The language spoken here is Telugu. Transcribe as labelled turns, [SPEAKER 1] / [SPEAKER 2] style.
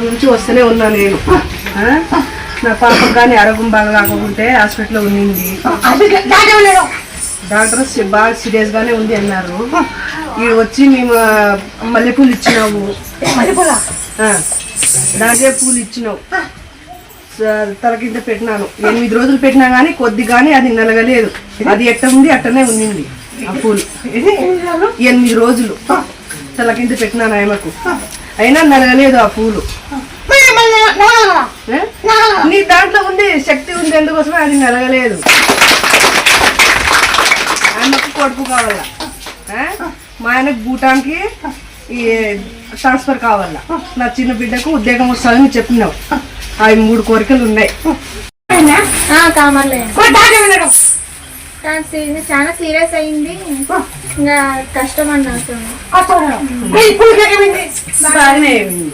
[SPEAKER 1] నుంచి వస్తూనే ఉన్నా నేను. నా పాపకు కానీ ఆరోగ్యం బాగా కాకపోతే హాస్పిటల్లో ఉన్నింది. డాక్టర్స్ బాగా సీరియస్ గానే ఉంది అన్నారు. ఈ వచ్చి మేము మల్లెపూలు ఇచ్చినావు, దాంట్లో పూలు ఇచ్చినావు, తల కింద పెట్టినాను. 8 రోజులు పెట్టినా కానీ కొద్ది కానీ అది నలగలేదు. అది ఎట్ట ఉంది అట్టనే ఉన్నింది ఆ పూలు. 8 రోజులు తల కింద పెట్టినాను ఆయనకు, అయినా నలగలేదు ఆ పూలు. నీ దాంట్లో ఉంది శక్తి ఉంది, ఎందుకోసమే అది నలగలేదు. ఆయనకు కొడుకు కావాలా, మా ఆయనకు భూటాన్కి ఈ ట్రాన్స్ఫర్ కావాలా, నా చిన్న బిడ్డకు ఉద్యోగం వస్తుందని చెప్పినావు. అవి 3 కోరికలు ఉన్నాయి.
[SPEAKER 2] చాలా సీరియస్ అయింది, ఇంకా కష్టం అన్నట్టు.
[SPEAKER 1] బాగానే అయింది.